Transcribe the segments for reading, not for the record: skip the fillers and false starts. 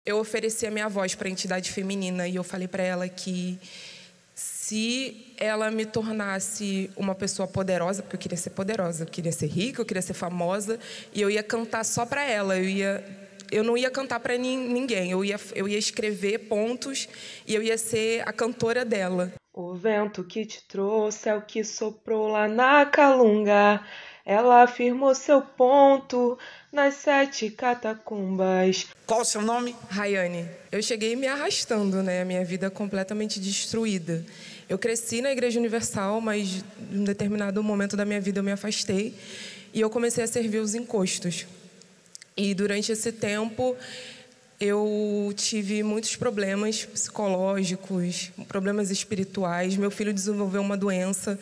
eu ofereci a minha voz para a entidade feminina e eu falei para ela que se ela me tornasse uma pessoa poderosa, porque eu queria ser poderosa, eu queria ser rica, eu queria ser famosa, e eu ia cantar só para ela, eu não ia cantar para ninguém, eu ia escrever pontos e eu ia ser a cantora dela. O vento que te trouxe é o que soprou lá na Calunga. Ela afirmou seu ponto nas 7 catacumbas. Qual o seu nome? Rayane. Eu cheguei me arrastando, né? A minha vida completamente destruída. Eu cresci na Igreja Universal, mas em um determinado momento da minha vida eu me afastei e eu comecei a servir os encostos. E durante esse tempo eu tive muitos problemas psicológicos, problemas espirituais. Meu filho desenvolveu uma doença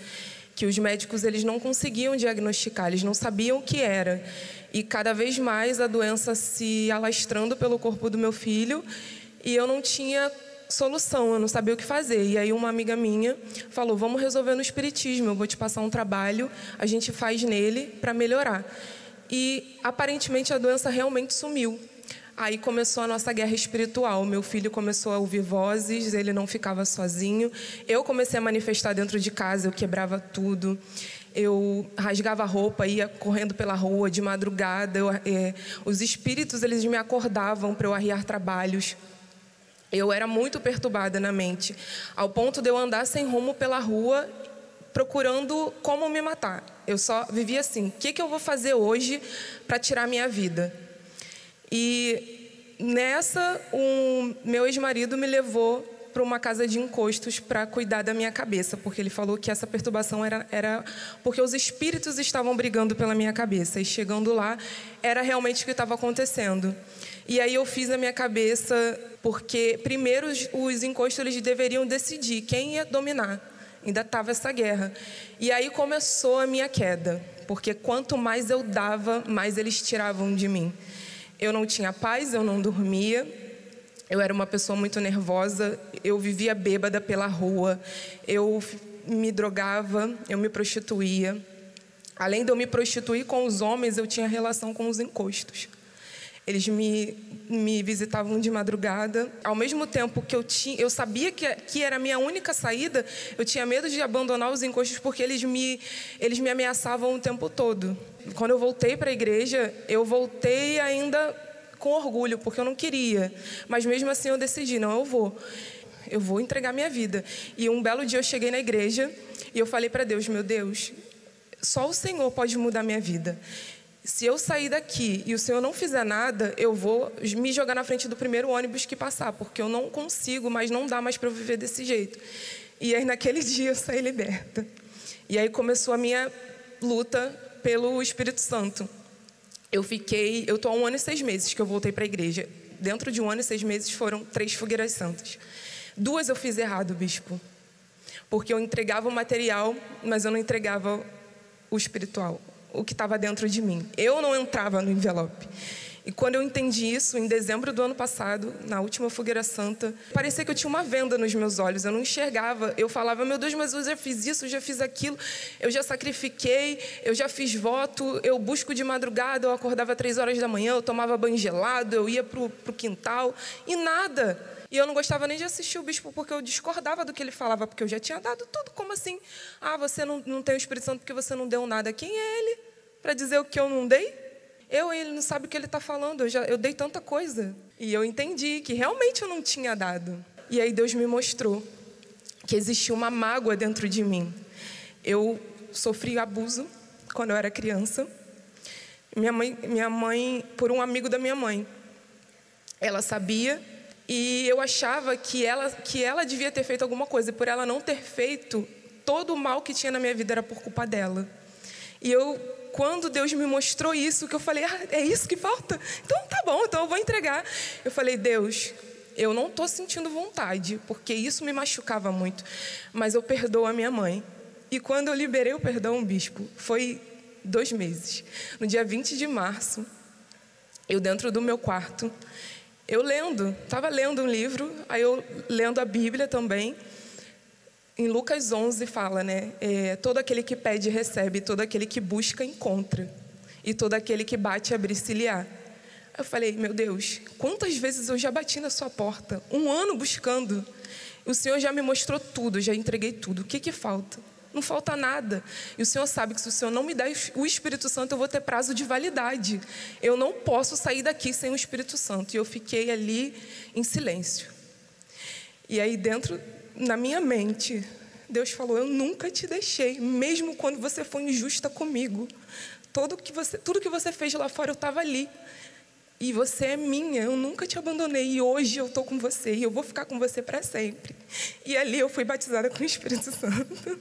que os médicos eles não conseguiam diagnosticar, eles não sabiam o que era. E cada vez mais a doença se alastrando pelo corpo do meu filho e eu não tinha solução, eu não sabia o que fazer. E aí uma amiga minha falou, vamos resolver no espiritismo, eu vou te passar um trabalho, a gente faz nele para melhorar. E aparentemente a doença realmente sumiu. Aí começou a nossa guerra espiritual. Meu filho começou a ouvir vozes, ele não ficava sozinho. Eu comecei a manifestar dentro de casa, eu quebrava tudo. Eu rasgava a roupa, ia correndo pela rua de madrugada. Os espíritos eles me acordavam para eu arriar trabalhos. Eu era muito perturbada na mente, ao ponto de eu andar sem rumo pela rua, procurando como me matar. Eu só vivia assim, o que eu vou fazer hoje para tirar minha vida? E nessa, meu ex-marido me levou para uma casa de encostos para cuidar da minha cabeça, porque ele falou que essa perturbação era porque os espíritos estavam brigando pela minha cabeça. E chegando lá, era realmente o que estava acontecendo. E aí eu fiz a minha cabeça, porque primeiro os encostos eles deveriam decidir quem ia dominar. Ainda estava essa guerra. E aí começou a minha queda, porque quanto mais eu dava, mais eles tiravam de mim. Eu não tinha paz, eu não dormia, eu era uma pessoa muito nervosa, eu vivia bêbada pela rua, eu me drogava, eu me prostituía. Além de eu me prostituir com os homens, eu tinha relação com os encostos. Eles me visitavam de madrugada. Ao mesmo tempo que eu sabia que era a minha única saída, eu tinha medo de abandonar os encostos porque eles me ameaçavam o tempo todo. Quando eu voltei para a igreja, eu voltei ainda com orgulho, porque eu não queria. Mas mesmo assim eu decidi, não, eu vou entregar minha vida. E um belo dia eu cheguei na igreja e eu falei para Deus, meu Deus, só o Senhor pode mudar minha vida. Se eu sair daqui e o Senhor não fizer nada, eu vou me jogar na frente do primeiro ônibus que passar, porque eu não consigo, mas não dá mais para eu viver desse jeito. E aí, naquele dia, eu saí liberta. E aí começou a minha luta pelo Espírito Santo. Eu estou há 1 ano e 6 meses que eu voltei para a igreja. Dentro de 1 ano e 6 meses foram 3 fogueiras santas. 2 eu fiz errado, bispo, porque eu entregava o material, mas eu não entregava o espiritual, o que estava dentro de mim. Eu não entrava no envelope. E quando eu entendi isso, em dezembro do ano passado, na última fogueira santa, parecia que eu tinha uma venda nos meus olhos, eu não enxergava. Eu falava, meu Deus, mas eu já fiz isso, eu já fiz aquilo, eu já sacrifiquei, eu já fiz voto, eu busco de madrugada, eu acordava 3 horas da manhã, eu tomava banho gelado, eu ia pro quintal, e nada. E eu não gostava nem de assistir o bispo, porque eu discordava do que ele falava, porque eu já tinha dado tudo. Como assim? Ah, você não tem o Espírito Santo porque você não deu nada. Quem é ele para dizer o que eu não dei? Ele não sabe o que ele está falando. Eu dei tanta coisa. E eu entendi que realmente eu não tinha dado. E aí Deus me mostrou que existia uma mágoa dentro de mim. Eu sofri abuso quando eu era criança. Minha mãe, por um amigo da minha mãe, ela sabia. E eu achava que ela devia ter feito alguma coisa. E por ela não ter feito, todo o mal que tinha na minha vida era por culpa dela. E quando Deus me mostrou isso, que eu falei, é isso que falta? Então tá bom, então eu vou entregar. Eu falei, Deus, eu não estou sentindo vontade, porque isso me machucava muito. Mas eu perdoo a minha mãe. E quando eu liberei o perdão, bispo, foi 2 meses. No dia 20 de março, eu dentro do meu quarto, estava lendo um livro, aí eu lendo a Bíblia também. Em Lucas 11 fala, né? Todo aquele que pede, recebe. Todo aquele que busca, encontra. E todo aquele que bate, abre-se-lhe-á. Eu falei, meu Deus, quantas vezes eu já bati na sua porta? 1 ano buscando. O Senhor já me mostrou tudo, já entreguei tudo. O que falta? Não falta nada. E o Senhor sabe que se o Senhor não me der o Espírito Santo, eu vou ter prazo de validade. Eu não posso sair daqui sem o Espírito Santo. E eu fiquei ali em silêncio. E aí dentro, na minha mente, Deus falou, eu nunca te deixei, mesmo quando você foi injusta comigo. Tudo que você fez lá fora, eu estava ali. E você é minha, eu nunca te abandonei. E hoje eu estou com você e eu vou ficar com você para sempre. E ali eu fui batizada com o Espírito Santo.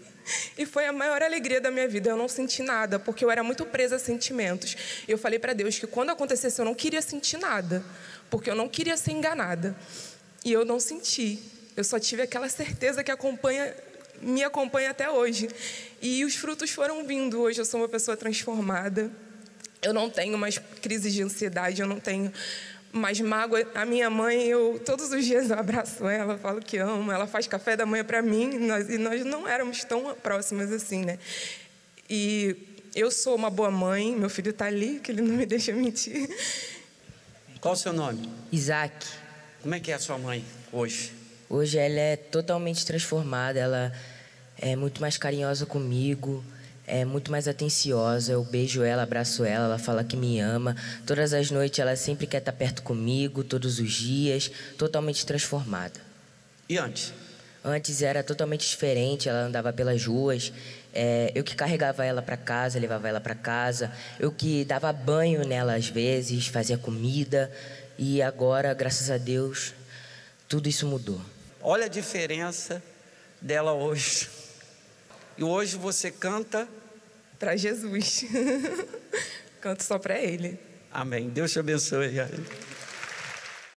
E foi a maior alegria da minha vida. Eu não senti nada, porque eu era muito presa a sentimentos. Eu falei para Deus que quando acontecesse eu não queria sentir nada, porque eu não queria ser enganada. E eu não senti. Eu só tive aquela certeza que me acompanha até hoje. E os frutos foram vindo. Hoje eu sou uma pessoa transformada. Eu não tenho mais crises de ansiedade, eu não tenho mais mágoa. A minha mãe, todos os dias eu abraço ela, falo que amo. Ela faz café da manhã para mim, e nós não éramos tão próximas assim, né? E eu sou uma boa mãe, meu filho está ali, que ele não me deixa mentir. Qual o seu nome? Isaac. Como é que é a sua mãe hoje? Hoje ela é totalmente transformada, ela é muito mais carinhosa comigo, é muito mais atenciosa. Eu beijo ela, abraço ela, ela fala que me ama. Todas as noites ela sempre quer estar perto comigo, todos os dias, totalmente transformada. E antes? Antes era totalmente diferente, ela andava pelas ruas, eu que carregava ela para casa, levava ela para casa, eu que dava banho nela às vezes, fazia comida, e agora, graças a Deus, tudo isso mudou. Olha a diferença dela hoje. E hoje você canta para Jesus. Canto só para Ele. Amém. Deus te abençoe.